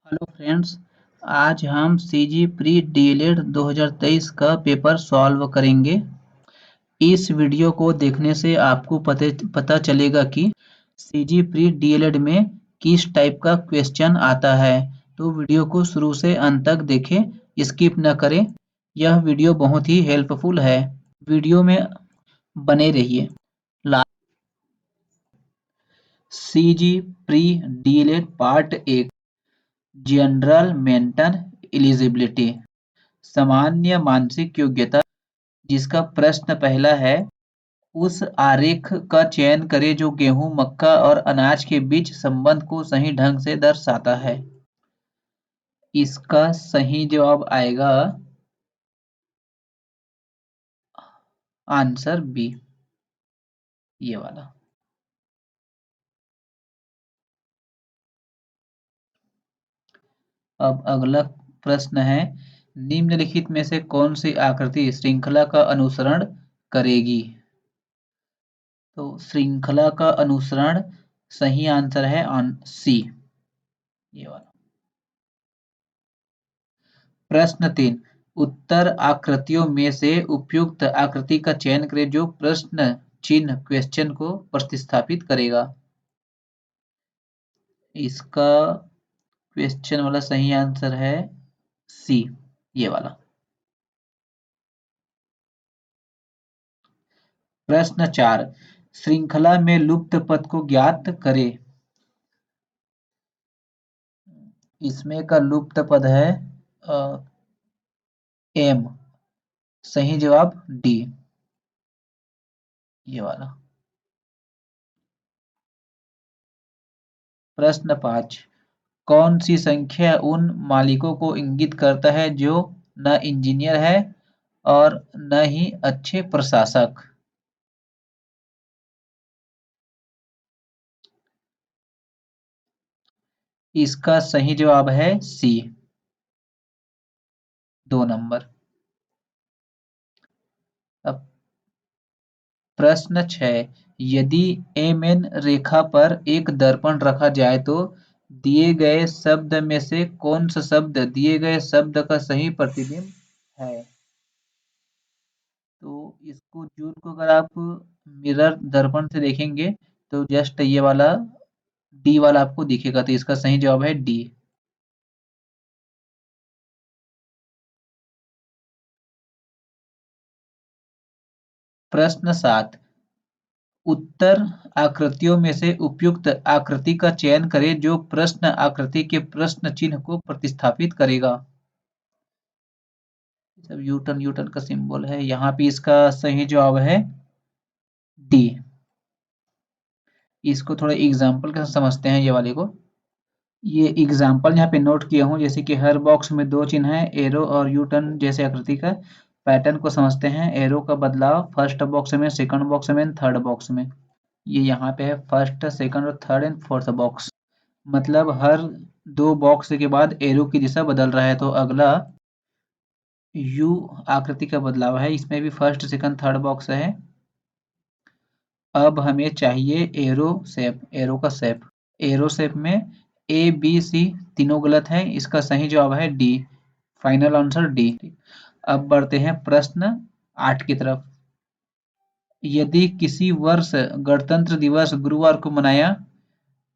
Hello friends. आज हम CG pre DElEd 2023 का पेपर सॉल्व करेंगे। इस वीडियो को देखने से आपको पता चलेगा कि सीजी प्री डीएलएड में किस टाइप का क्वेश्चन आता है। तो वीडियो को शुरू से अंत तक देखें, स्किप न करें। यह वीडियो बहुत ही हेल्पफुल है। वीडियो में बने रहिए। CG pre DElEd part 1 general mental eligibility सामान्य मानसिक योग्यता, जिसका प्रश्न पहला है, उस आरेख का चयन करें जो गेहूं, मक्का और अनाज के बीच संबंध को सही ढंग से दर्शाता है। इसका सही जवाब आएगा आंसर बी, ये वाला। अब अगला प्रश्न है, निम्नलिखित में से कौन सी आकृति श्रृंखला का अनुसरण करेगी? तो श्रृंखला का अनुसरण सही आंसर है सी, ये वाला। प्रश्न 3, उत्तर आकृतियों में से उपयुक्त आकृति का चयन करें जो प्रश्न चिन्ह क्वेश्चन को प्रतिस्थापित करेगा। इसका क्वेश्चन वाला सही आंसर है सी, ये वाला। प्रश्न 4, श्रृंखला में लुप्त पद को ज्ञात करें। इसमें का लुप्त पद है एम। सही जवाब डी, ये वाला। प्रश्न 5, कौन सी संख्या उन मालिकों को इंगित करता है जो न इंजीनियर है और न ही अच्छे प्रशासक? इसका सही जवाब है सी, 2 नंबर। अब प्रश्न 6, यदि एम एन रेखा पर एक दर्पण रखा जाए तो दिए गए शब्द में से कौन सा शब्द दिए गए शब्द का सही प्रतिबिंब है? तो इसको जून को अगर आप मिरर दर्पण से देखेंगे तो जस्ट ये वाला डी वाला आपको दिखेगा, तो इसका सही जवाब है डी। प्रश्न 7, उत्तर आकृतियों में से उपयुक्त आकृति का चयन करें जो प्रश्न आकृति के प्रश्न चिन्ह को प्रतिस्थापित करेगा। सब यूटर्न यूटर्न का सिंबल है यहाँ पे, इसका सही जवाब है डी। इसको थोड़ा एग्जाम्पल के साथ समझते हैं ये वाले को। ये एग्जाम्पल यहाँ पे नोट किया हूँ, जैसे कि हर बॉक्स में 2 चिन्ह है, एरो और यू टर्न जैसे आकृति का। पैटर्न को समझते हैं, एरो का बदलाव फर्स्ट बॉक्स में, सेकंड बॉक्स में, थर्ड बॉक्स में। ये यहाँ पे है फर्स्ट, सेकंड और थर्ड एंड फोर्थ बॉक्स। मतलब हर 2 बॉक्स के बाद एरो की दिशा बदल रहा है। तो अगला यू आकृति का बदलाव है, इसमें भी फर्स्ट, सेकंड, थर्ड बॉक्स है। अब हमें चाहिए एरो शेप, एरो का शेप। एरो शेप में ए बी सी तीनों गलत है, इसका सही जवाब है डी, फाइनल आंसर डी। अब बढ़ते हैं प्रश्न 8 की तरफ। यदि किसी वर्ष गणतंत्र दिवस गुरुवार को मनाया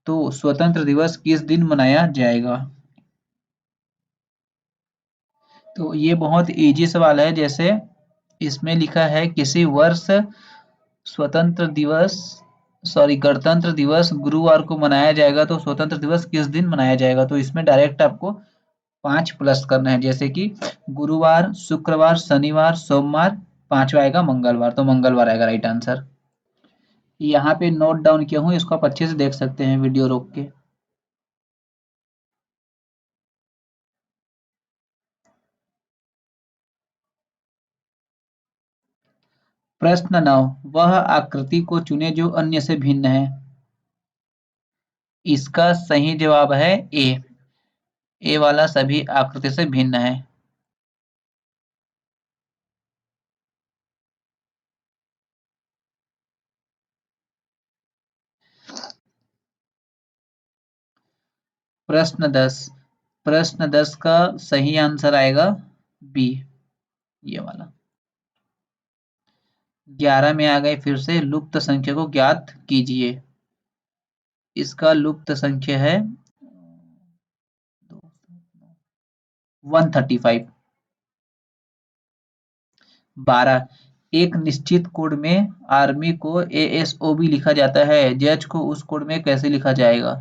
तो स्वतंत्र दिवस किस दिन मनाया जाएगा? तो ये बहुत इजी सवाल है। जैसे इसमें लिखा है, किसी वर्ष स्वतंत्र दिवस गणतंत्र दिवस गुरुवार को मनाया जाएगा तो स्वतंत्र दिवस किस दिन मनाया जाएगा? तो इसमें डायरेक्ट आपको 5 प्लस करना है, जैसे कि गुरुवार, शुक्रवार, शनिवार, सोमवार, पांचवा आएगा मंगलवार, तो मंगलवार आएगा राइट आंसर। यहाँ पे नोट डाउन किया हूँ, इसको आप अच्छे से देख सकते हैं वीडियो रोक के। प्रश्न 9, वह आकृति को चुने जो अन्य से भिन्न है। इसका सही जवाब है ए, ए वाला सभी आकृति से भिन्न है। प्रश्न 10, प्रश्न 10 का सही आंसर आएगा बी, ये वाला। 11 में आ गए फिर से, लुप्त संख्या को ज्ञात कीजिए। इसका लुप्त संख्या है 135। 12, एक निश्चित कोड में आर्मी को एएसओबी लिखा जाता है, जज को उस कोड में कैसे लिखा जाएगा?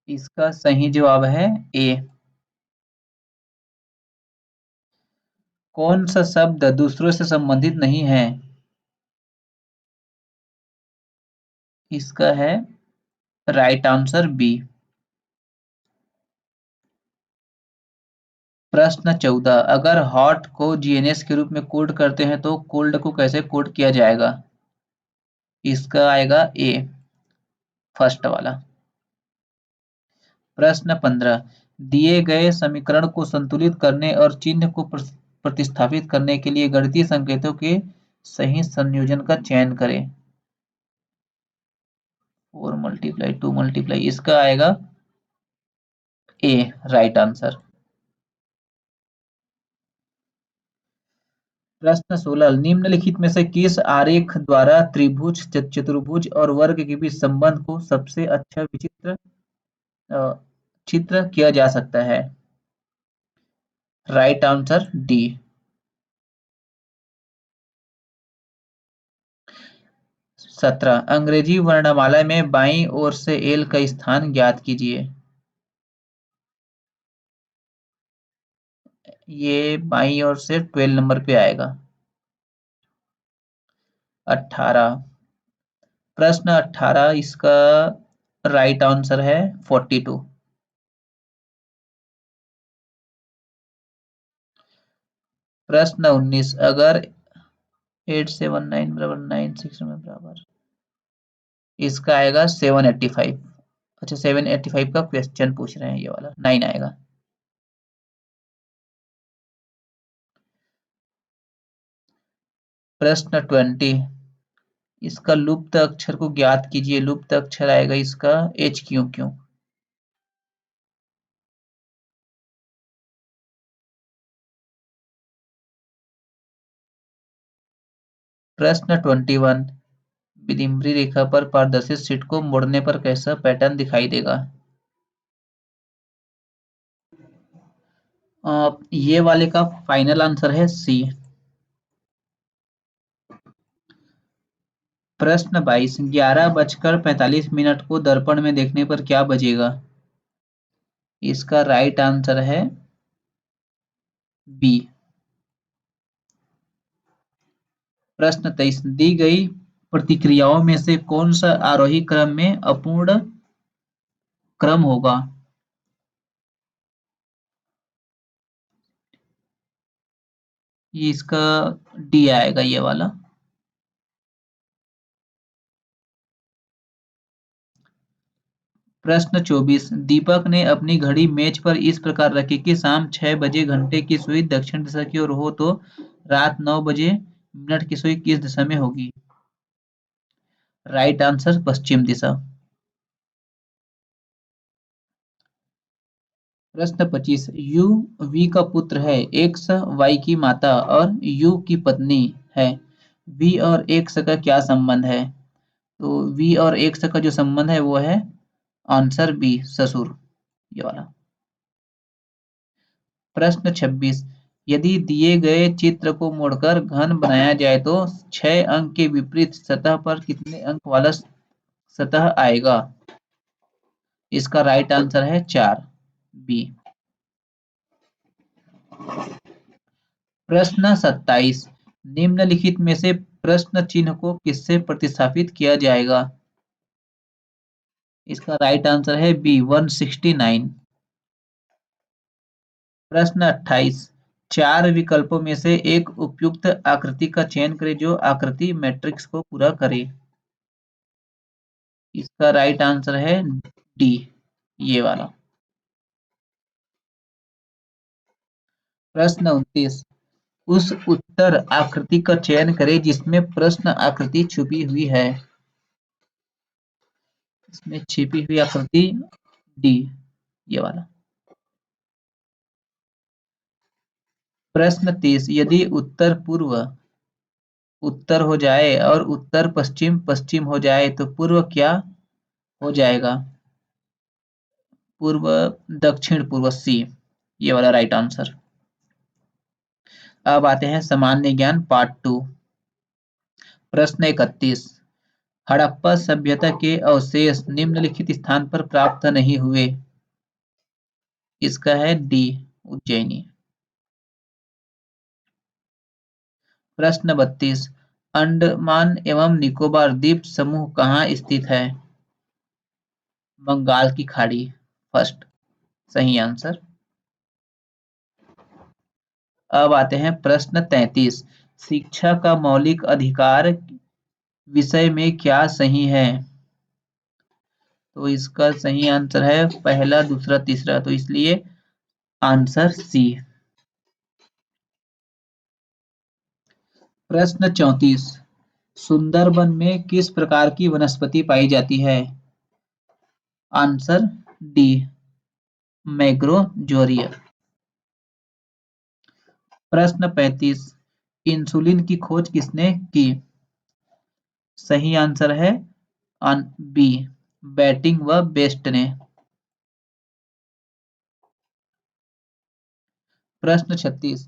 इसका सही जवाब है ए। कौन सा शब्द दूसरों से संबंधित नहीं है? इसका है राइट आंसर बी। प्रश्न 14, अगर हॉट को जीएनएस के रूप में कोड करते हैं तो कोल्ड को कैसे कोड किया जाएगा? इसका आएगा ए, फर्स्ट वाला। प्रश्न 15, दिए गए समीकरण को संतुलित करने और चिन्ह को प्रतिस्थापित करने के लिए गणितीय संकेतों के सही संयोजन का चयन करें। 4 मल्टीप्लाई 2 मल्टीप्लाई, इसका आएगा ए, राइट आंसर। प्रश्न 16, निम्नलिखित में से किस आरेख द्वारा त्रिभुज, चतुर्भुज और वर्ग के बीच संबंध को सबसे अच्छा विचित्र चित्र किया जा सकता है? Right answer D. 17, अंग्रेजी वर्णमाला में बाईं ओर से एल का स्थान ज्ञात कीजिए। ये बाईं ओर से 12 नंबर पे आएगा। 18, प्रश्न 18, इसका राइट आंसर है 42। प्रश्न 19, अगर 879 बराबर 96 में बराबर, इसका आएगा 785। अच्छा, 785 का क्वेश्चन पूछ रहे हैं, ये वाला 9 आएगा। प्रश्न 20, इसका लुप्त अक्षर को ज्ञात कीजिए। लुप्त अक्षर आएगा इसका एच क्यू क्यू। प्रश्न 21, विदिम्बी रेखा पर पारदर्शी शीट को मोड़ने पर कैसा पैटर्न दिखाई देगा? ये वाले का फाइनल आंसर है सी। प्रश्न 22, 11:45 को दर्पण में देखने पर क्या बजेगा? इसका राइट आंसर है बी। प्रश्न 23, दी गई प्रतिक्रियाओं में से कौन सा आरोही क्रम में अपूर्ण क्रम होगा? ये इसका डी आएगा, ये वाला। प्रश्न 24, दीपक ने अपनी घड़ी मेज पर इस प्रकार रखी कि शाम 6 बजे घंटे की सुई दक्षिण दिशा की ओर हो तो रात 9 बजे मिनट की सुई किस दिशा में होगी? राइट आंसर पश्चिम दिशा। प्रश्न 25, यू वी का पुत्र है, एक्स वाई की माता और यू की पत्नी है। वी और एक्स का क्या संबंध है? तो वी और एक्स का जो संबंध है वो है आंसर बी, ससुर, ये वाला। प्रश्न 26, यदि दिए गए चित्र को मोड़कर घन बनाया जाए तो 6 अंक के विपरीत सतह पर कितने अंक वाला सतह आएगा? इसका राइट आंसर है 4, बी। प्रश्न 27, निम्नलिखित में से प्रश्न चिन्ह को किससे प्रतिस्थापित किया जाएगा? इसका राइट आंसर है बी, 169। प्रश्न 28, 4 विकल्पों में से एक उपयुक्त आकृति का चयन करें जो आकृति मैट्रिक्स को पूरा करे। इसका राइट आंसर है डी, ये वाला। प्रश्न 29, उस उत्तर आकृति का चयन करें जिसमें प्रश्न आकृति छुपी हुई है। इसमें छिपी हुई आकृति डी, ये वाला। प्रश्न 30, यदि उत्तर पूर्व उत्तर हो जाए और उत्तर पश्चिम पश्चिम हो जाए तो पूर्व क्या हो जाएगा? पूर्व दक्षिण पूर्व, सी, ये वाला राइट आंसर। अब आते हैं सामान्य ज्ञान पार्ट 2। प्रश्न 31, हड़प्पा सभ्यता के अवशेष निम्नलिखित स्थान पर प्राप्त नहीं हुए। इसका है डी, उज्जैनी। प्रश्न 32, अंडमान एवं निकोबार द्वीप समूह कहाँ स्थित है? बंगाल की खाड़ी, फर्स्ट, सही आंसर। अब आते हैं प्रश्न 33, शिक्षा का मौलिक अधिकार विषय में क्या सही है? तो इसका सही आंसर है पहला, दूसरा, तीसरा, तो इसलिए आंसर सी। प्रश्न 34, सुंदरबन में किस प्रकार की वनस्पति पाई जाती है? आंसर डी, मैग्रोजोरिया। प्रश्न 35, इंसुलिन की खोज किसने की? सही आंसर है बी, बैटिंग व बेस्ट ने। प्रश्न 36,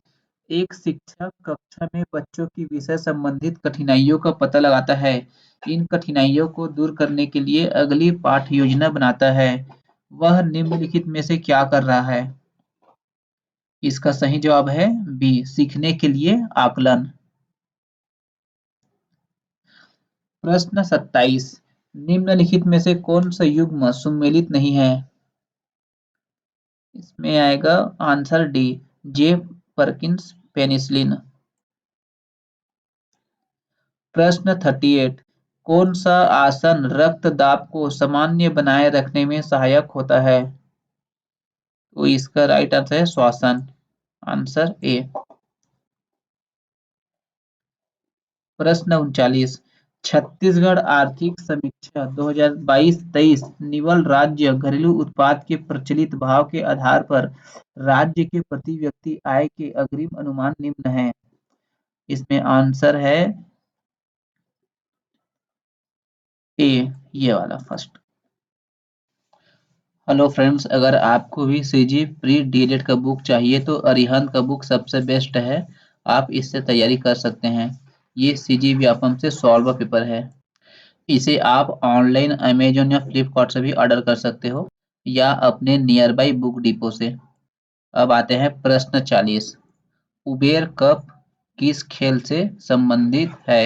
एक शिक्षक कक्षा में बच्चों की विषय संबंधित कठिनाइयों का पता लगाता है। इन कठिनाइयों को दूर करने के लिए अगली पाठ योजना बनाता है। वह निम्नलिखित में से क्या कर रहा है? इसका सही जवाब है बी, सीखने के लिए आकलन। प्रश्न 27, निम्नलिखित में से कौन सा युग्म सुमेलित नहीं है? इसमें आएगा आंसर डी, जे परकिंस पेनिसिलिन। प्रश्न 38, कौन सा आसन रक्तदाब को सामान्य बनाए रखने में सहायक होता है? तो इसका राइट आंसर है श्वासन, आंसर ए। प्रश्न 39, छत्तीसगढ़ आर्थिक समीक्षा 2022-23 निवल राज्य घरेलू उत्पाद के प्रचलित भाव के आधार पर राज्य के प्रति व्यक्ति आय के अग्रिम अनुमान निम्न है। इसमें आंसर है ए, ये वाला फर्स्ट। हेलो फ्रेंड्स, अगर आपको भी सीजी प्री डीएलएड का बुक चाहिए तो अरिहंत का बुक सबसे बेस्ट है। आप इससे तैयारी कर सकते हैं। ये सीजी व्यापम से सॉल्व पेपर है। इसे आप ऑनलाइन अमेजोन या फ्लिपकार्ट से भी ऑर्डर कर सकते हो या अपने नियर बाई बुक डिपो से। अब आते हैं प्रश्न 40, उबेर कप किस खेल से संबंधित है?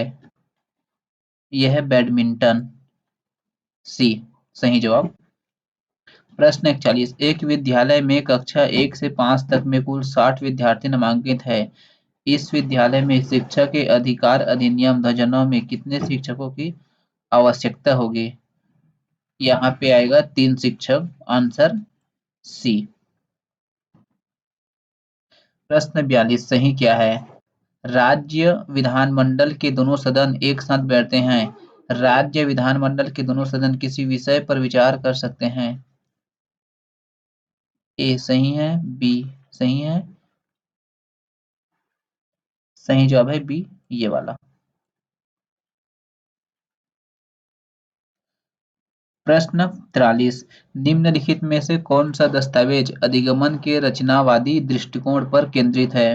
यह है बैडमिंटन, सी, सही जवाब। प्रश्न 41, एक विद्यालय में कक्षा 1 से 5 तक में कुल 60 विद्यार्थी नामांकित है। इस विद्यालय में शिक्षा के अधिकार अधिनियम 2009 में कितने शिक्षकों की आवश्यकता होगी? यहाँ पे आएगा 3 शिक्षक, आंसर सी। प्रश्न 42, सही क्या है? राज्य विधानमंडल के दोनों सदन एक साथ बैठते हैं। राज्य विधानमंडल के दोनों सदन किसी विषय पर विचार कर सकते हैं। ए सही है, बी सही है, सही जवाब है बी, ये वाला। प्रश्न 43, निम्नलिखित में से कौन सा दस्तावेज अधिगमन के रचनावादी दृष्टिकोण पर केंद्रित है?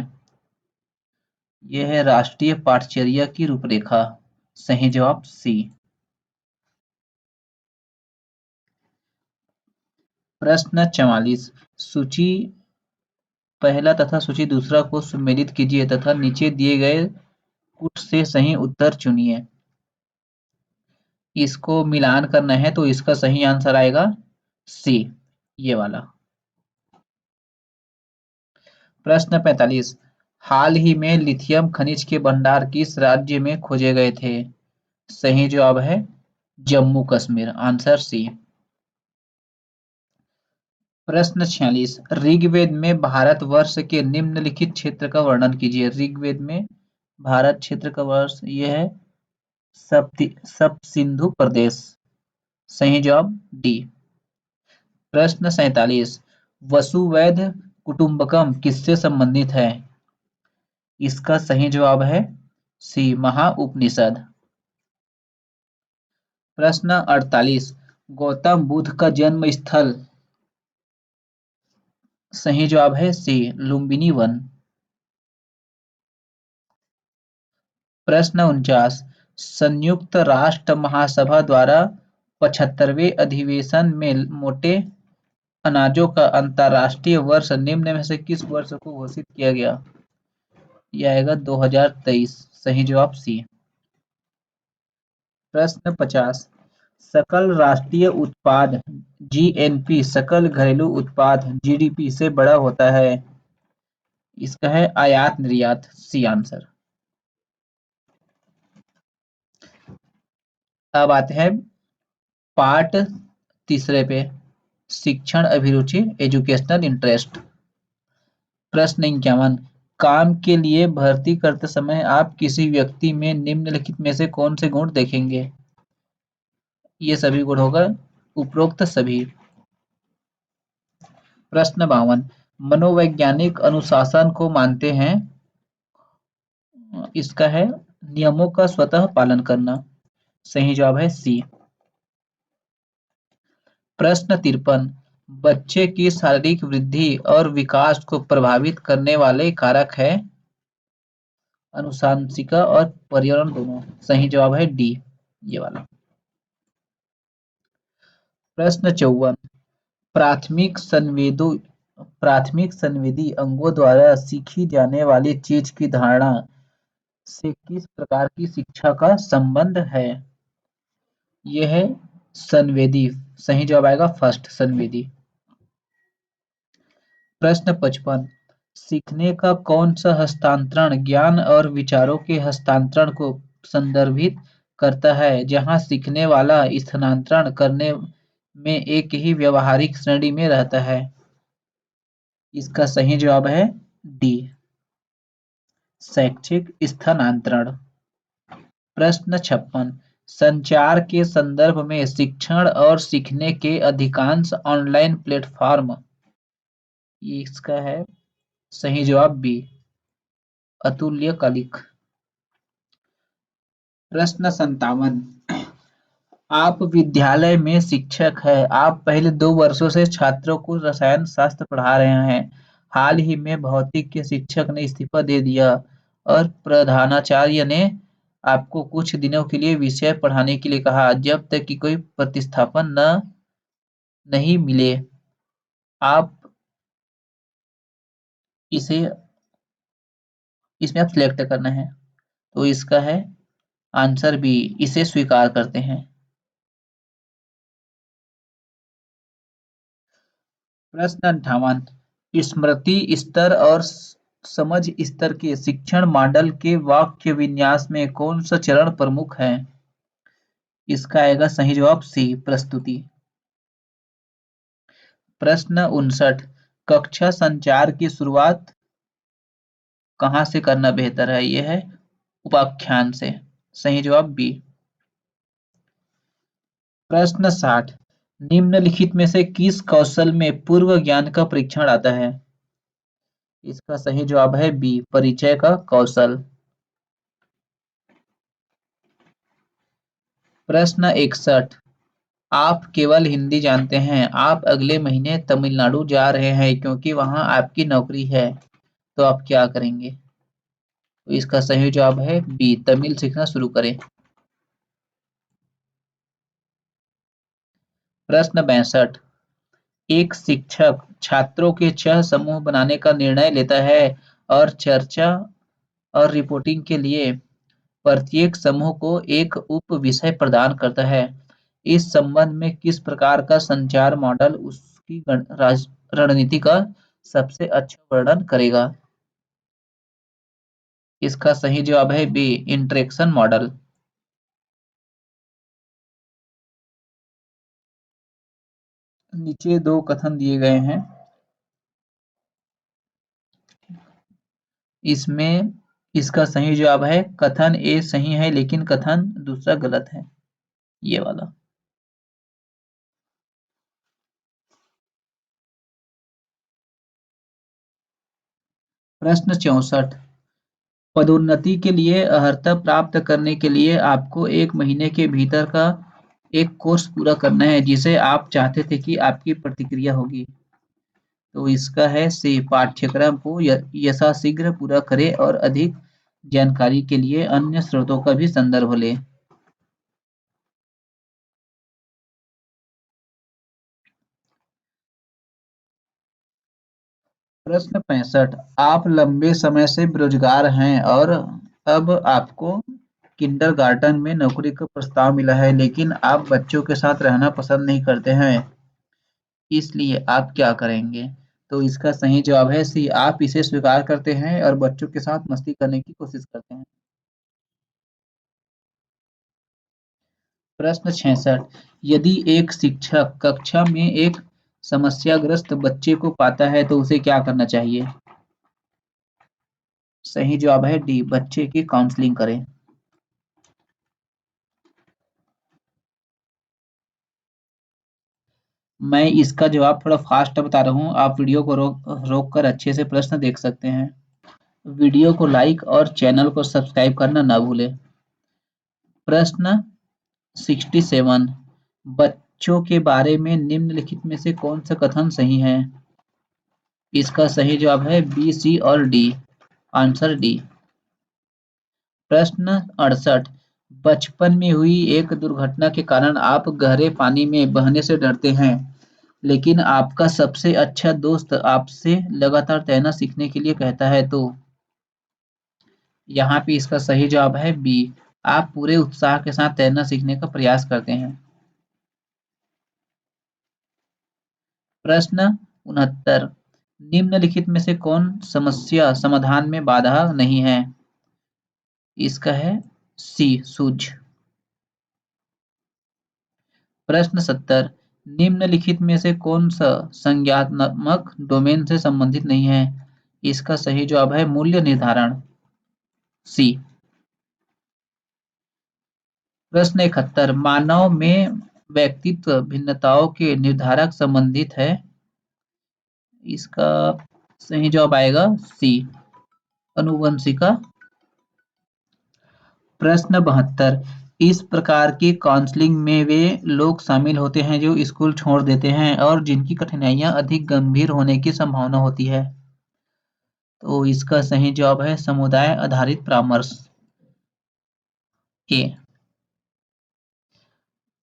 यह है राष्ट्रीय पाठचर्या की रूपरेखा, सही जवाब सी। प्रश्न 44, सूची पहला तथा सूची दूसरा को सुमेलित कीजिए तथा नीचे दिए गए कुछ से सही उत्तर चुनिए। इसको मिलान करना है तो इसका सही आंसर आएगा सी, ये वाला। प्रश्न 45, हाल ही में लिथियम खनिज के भंडार किस राज्य में खोजे गए थे? सही जवाब है जम्मू कश्मीर, आंसर सी। प्रश्न 46, ऋग्वेद में भारतवर्ष के निम्नलिखित क्षेत्र का वर्णन कीजिए। ऋग्वेद में भारत क्षेत्र का वर्ष यह है सप्त सिंधु प्रदेश, सही जवाब डी। प्रश्न 47 वसुवैध कुटुंबकम किससे संबंधित है? इसका सही जवाब है सी महाउपनिषद। प्रश्न 48 गौतम बुद्ध का जन्म स्थल। सही जवाब है सी लुम्बिनी वन। प्रश्न 49 संयुक्त राष्ट्र महासभा द्वारा 75वें अधिवेशन में मोटे अनाजों का अंतर्राष्ट्रीय वर्ष निम्न में से किस वर्ष को घोषित किया गया? यह आएगा 2023। सही जवाब सी। प्रश्न 50 सकल राष्ट्रीय उत्पाद जीएनपी सकल घरेलू उत्पाद जीडीपी से बड़ा होता है। इसका है आयात निर्यात। C answer. अब आते हैं पार्ट तीसरे पे शिक्षण अभिरुचि एजुकेशनल इंटरेस्ट। प्रश्न 51 काम के लिए भर्ती करते समय आप किसी व्यक्ति में निम्नलिखित में से कौन से गुण देखेंगे? ये सभी गुण होगा उपरोक्त सभी। प्रश्न 52 मनोवैज्ञानिक अनुशासन को मानते हैं। इसका है नियमों का स्वतः पालन करना। सही जवाब है सी। प्रश्न 53 बच्चे की शारीरिक वृद्धि और विकास को प्रभावित करने वाले कारक है अनुशांशिका और पर्यावरण दोनों। सही जवाब है डी ये वाला। प्रश्न 54 प्राथमिक संवेदी अंगों द्वारा सीखी जाने वाली चीज की धारणा से किस प्रकार की शिक्षा का संबंध है? यह है संवेदी। सही जवाब आएगा फर्स्ट संवेदी। प्रश्न 55 सीखने का कौन सा हस्तांतरण ज्ञान और विचारों के हस्तांतरण को संदर्भित करता है जहां सीखने वाला स्थानांतरण करने में एक ही व्यवहारिक श्रेणी में रहता है? इसका सही जवाब है डी शैक्षिक स्थानांतरण। प्रश्न 56 संचार के संदर्भ में शिक्षण और सीखने के अधिकांश ऑनलाइन प्लेटफॉर्म। इसका है सही जवाब बी अतुल्यकालिक। प्रश्न 57 आप विद्यालय में शिक्षक हैं। आप पहले 2 वर्षों से छात्रों को रसायन शास्त्र पढ़ा रहे हैं। हाल ही में भौतिक के शिक्षक ने इस्तीफा दे दिया और प्रधानाचार्य ने आपको कुछ दिनों के लिए विषय पढ़ाने के लिए कहा जब तक कि कोई प्रतिस्थापन नहीं मिले। आप इसे इसमें आप सिलेक्ट करना है तो इसका है आंसर बी इसे स्वीकार करते हैं। प्रश्न 58 स्मृति स्तर और समझ स्तर के शिक्षण मॉडल के वाक्य विन्यास में कौन सा चरण प्रमुख है? इसका आएगा सही जवाब सी प्रस्तुति। प्रश्न 59 कक्षा संचार की शुरुआत कहाँ से करना बेहतर है? यह है उपाख्यान से। सही जवाब बी। प्रश्न 60 निम्नलिखित में से किस कौशल में पूर्व ज्ञान का परीक्षण आता है? इसका सही जवाब है बी परिचय का कौशल। प्रश्न 61 आप केवल हिंदी जानते हैं। आप अगले महीने तमिलनाडु जा रहे हैं क्योंकि वहां आपकी नौकरी है तो आप क्या करेंगे? तो इसका सही जवाब है बी तमिल सीखना शुरू करें। प्रश्न 62 एक शिक्षक छात्रों के 6 समूह बनाने का निर्णय लेता है और चर्चा और रिपोर्टिंग के लिए प्रत्येक समूह को एक उप विषय प्रदान करता है। इस संबंध में किस प्रकार का संचार मॉडल उसकी रणनीति का सबसे अच्छा वर्णन करेगा? इसका सही जवाब है बी इंटरेक्शन मॉडल। नीचे 2 कथन दिए गए हैं। इसमें इसका सही जवाब है कथन ए सही है लेकिन कथन दूसरा गलत है। ये वाला प्रश्न 64। पदोन्नति के लिए अर्हता प्राप्त करने के लिए आपको 1 महीने के भीतर का एक कोर्स पूरा करना है जिसे आप चाहते थे कि आपकी प्रतिक्रिया होगी। तो इसका है सी, पाठ्यक्रम को यथाशीघ्र पूरा करें और अधिक जानकारी के लिए अन्य स्रोतों का भी संदर्भ लें। प्रश्न 65। आप लंबे समय से बेरोजगार हैं और अब आपको किंडरगार्टन में नौकरी का प्रस्ताव मिला है, लेकिन आप बच्चों के साथ रहना पसंद नहीं करते हैं, इसलिए आप क्या करेंगे? तो इसका सही जवाब है सी, आप इसे स्वीकार करते हैं और बच्चों के साथ मस्ती करने की कोशिश करते हैं। प्रश्न 66। यदि एक शिक्षक कक्षा में एक समस्याग्रस्त बच्चे को पाता है तो उसे क्या करना चाहिए? सही जवाब है डी, बच्चे की काउंसलिंग करें। मैं इसका जवाब थोड़ा फास्ट बता रहा हूँ, आप वीडियो को रोक कर अच्छे से प्रश्न देख सकते हैं। वीडियो को लाइक और चैनल को सब्सक्राइब करना ना भूलें। प्रश्न 67। बच्चों के बारे में निम्नलिखित में से कौन सा कथन सही है? इसका सही जवाब है बी, सी और डी। Answer D. प्रश्न 68। बचपन में हुई एक दुर्घटना के कारण आप गहरे पानी में बहने से डरते हैं, लेकिन आपका सबसे अच्छा दोस्त आपसे लगातार तैरना सीखने के लिए कहता है तो यहाँ पे इसका सही जवाब है बी, आप पूरे उत्साह के साथ तैरना सीखने का प्रयास करते हैं। प्रश्न 69। निम्नलिखित में से कौन समस्या समाधान में बाधा नहीं है? इसका है सी, सूझ। प्रश्न 70। निम्नलिखित में से कौन सा संज्ञानात्मक डोमेन से संबंधित नहीं है? इसका सही जवाब है मूल्य निर्धारण, सी। प्रश्न 71। मानव में व्यक्तित्व भिन्नताओं के निर्धारक संबंधित है? इसका सही जवाब आएगा सी, अनुवंशिका। प्रश्न 72। इस प्रकार की काउंसलिंग में वे लोग शामिल होते हैं जो स्कूल छोड़ देते हैं और जिनकी कठिनाइयां अधिक गंभीर होने की संभावना होती है। तो इसका सही जवाब है समुदाय आधारित परामर्श, ए।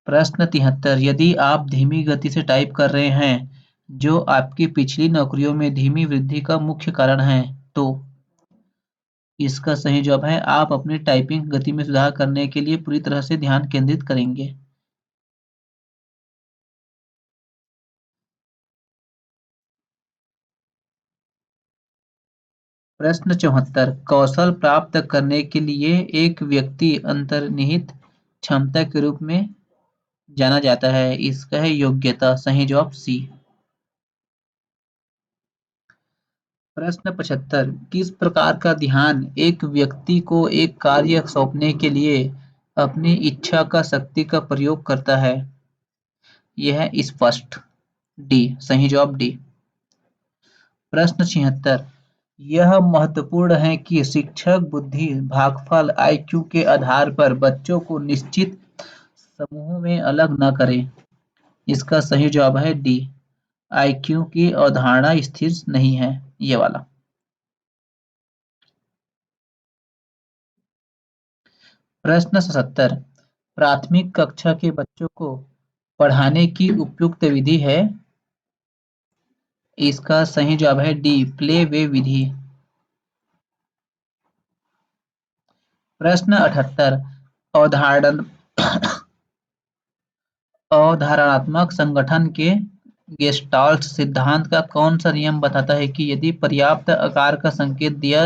प्रश्न 73। यदि आप धीमी गति से टाइप कर रहे हैं, जो आपकी पिछली नौकरियों में धीमी वृद्धि का मुख्य कारण है, तो इसका सही जवाब है आप अपनी टाइपिंग गति में सुधार करने के लिए पूरी तरह से ध्यान केंद्रित करेंगे। प्रश्न 74। कौशल प्राप्त करने के लिए एक व्यक्ति अंतर्निहित क्षमता के रूप में जाना जाता है, इसका है योग्यता। सही जवाब सी। प्रश्न 75। किस प्रकार का ध्यान एक व्यक्ति को एक कार्य सौंपने के लिए अपनी इच्छा का शक्ति का प्रयोग करता है? यह है स्पष्ट, डी। सही जवाब डी। प्रश्न 76। यह महत्वपूर्ण है कि शिक्षक बुद्धि, भागफल, आईक्यू के आधार पर बच्चों को निश्चित समूहों में अलग न करें। इसका सही जवाब है डी, आईक्यू की अवधारणा स्थिर नहीं है, ये वाला। प्रश्न 77। प्राथमिक कक्षा के बच्चों को पढ़ाने की उपयुक्त विधि है? इसका सही जवाब है डी, प्ले वे विधि। प्रश्न 78। अवधारण अवधारणात्मक संगठन के गेस्टाल्ट सिद्धांत का कौन सा नियम बताता है कि यदि पर्याप्त आकार का संकेत दिया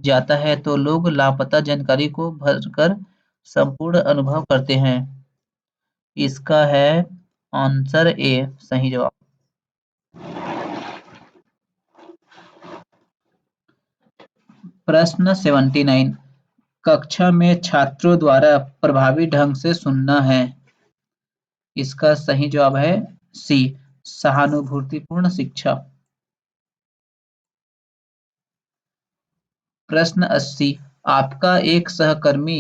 जाता है तो लोग लापता जानकारी को भरकर संपूर्ण अनुभव करते हैं? इसका है आंसर ए, सही जवाब। प्रश्न 79। कक्षा में छात्रों द्वारा प्रभावी ढंग से सुनना है। इसका सही जवाब है सी, सहानुभूतिपूर्ण शिक्षा। प्रश्न 80। आपका एक सहकर्मी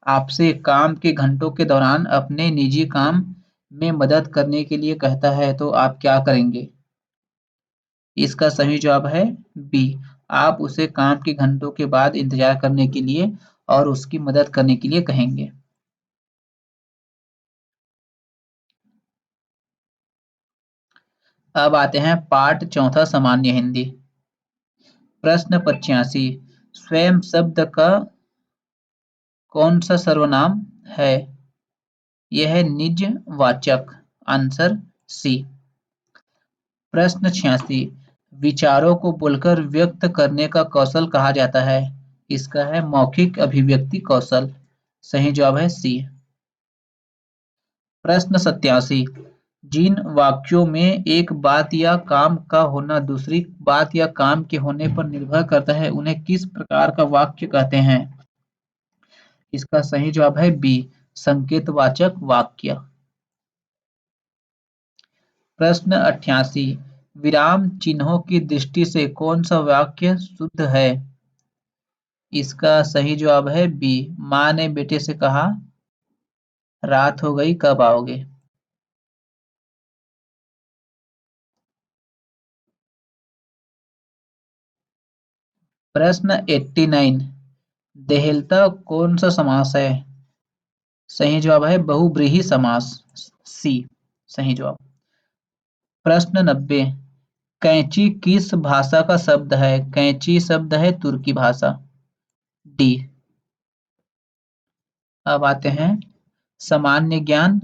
आपसे काम के घंटों के दौरान अपने निजी काम में मदद करने के लिए कहता है तो आप क्या करेंगे? इसका सही जवाब है बी। आप उसे काम के घंटों के बाद इंतजार करने के लिए और उसकी मदद करने के लिए कहेंगे। अब आते हैं पाठ चौथा सामान्य हिंदी। प्रश्न 85। स्वयं शब्द का कौन सा सर्वनाम है? यह है निजवाचक। Answer C. प्रश्न 86। विचारों को बोलकर व्यक्त करने का कौशल कहा जाता है। इसका है मौखिक अभिव्यक्ति कौशल। सही जवाब है सी। प्रश्न 87। जिन वाक्यों में एक बात या काम का होना दूसरी बात या काम के होने पर निर्भर करता है उन्हें किस प्रकार का वाक्य कहते हैं? इसका सही जवाब है बी। संकेतवाचक वाक्य। प्रश्न 88। विराम चिन्हों की दृष्टि से कौन सा वाक्य शुद्ध है? इसका सही जवाब है बी। माँ ने बेटे से कहा, रात हो गई कब आओगे? प्रश्न 89। देहलता कौन सा समास है? सही जवाब है बहुव्रीहि समास। सी सही जवाब। प्रश्न 90। कैंची किस भाषा का शब्द है? कैंची शब्द है तुर्की भाषा। डी। अब आते हैं सामान्य ज्ञान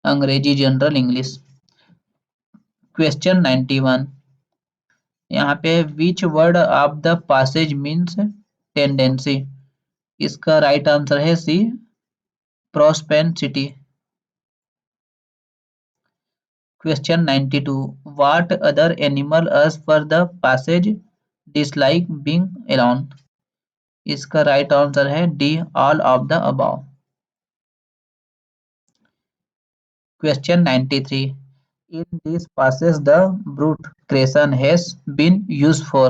अंग्रेजी जनरल इंग्लिश। क्वेश्चन 91। यहाँ पे which word of the passage means tendency? इसका राइट आंसर है C. Propensity. Question 92. What other animal as per the passage dislike being alone? इसका राइट आंसर है D. All of the above. Question 93. In this passage the brute creation has been used for.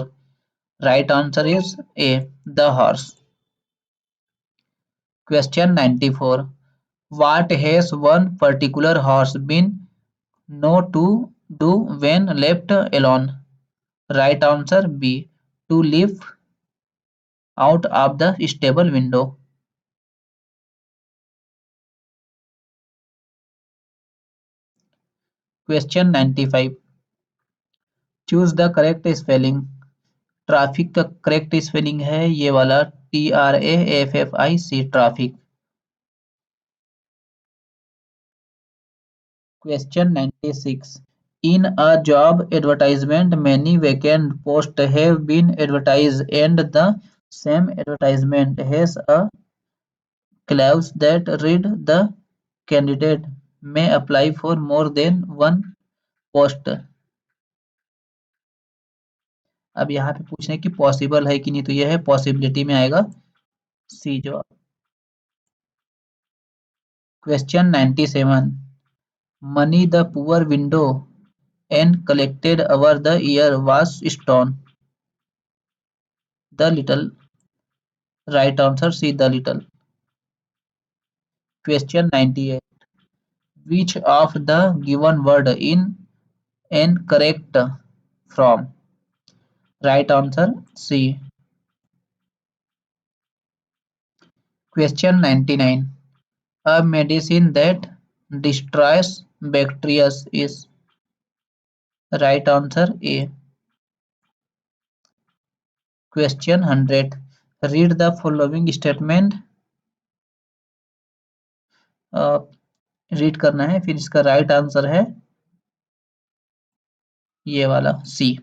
Right answer is A. The horse. Question 94. What has one particular horse been known to do when left alone? Right answer B. To leap out of the stable window. Question 95. Choose the correct spelling. Traffic का correct spelling है ये वाला TRAFFIC traffic. Question 96. In a job advertisement many vacant posts have been advertised and the same advertisement has a clause that read the candidate may apply for more than one post. अब यहाँ पे पूछने की possible है कि नहीं तो यह है पॉसिबिलिटी में आएगा सी जवाब। Question 97। Money the poor window and collected over the year was stone. The little. Right answer C the little. Question 98। Which of the given word in an correct from? Right answer C. Question 99. A medicine that destroys bacteria is right answer A. Question 100. Read the following statement. Read करना है फिर इसका right answer है ये वाला सी।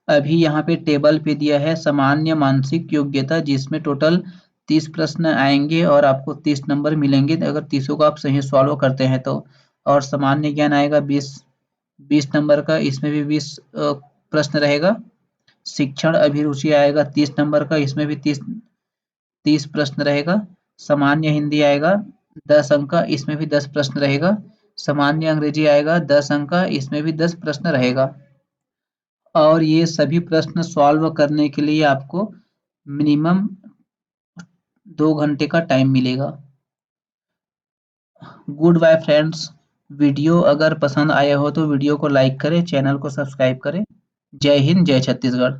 अभी यहाँ पे टेबल पे दिया है सामान्य मानसिक योग्यता जिसमें टोटल 30 प्रश्न आएंगे और आपको 30 नंबर मिलेंगे अगर 30 को आप सही सॉल्व करते हैं तो। और सामान्य ज्ञान आएगा 20 नंबर का, इसमें भी 20 प्रश्न रहेगा। शिक्षण अभिरुचि आएगा 30 नंबर का, इसमें भी 30 प्रश्न रहेगा। सामान्य हिंदी आएगा 10 अंक का, इसमें भी 10 प्रश्न रहेगा। सामान्य अंग्रेजी आएगा 10 अंक का, इसमें भी 10 प्रश्न रहेगा। और ये सभी प्रश्न सॉल्व करने के लिए आपको मिनिमम 2 घंटे का टाइम मिलेगा। Good bye friends. वीडियो अगर पसंद आया हो तो वीडियो को लाइक करें, चैनल को सब्सक्राइब करें। जय हिंद, जय छत्तीसगढ़।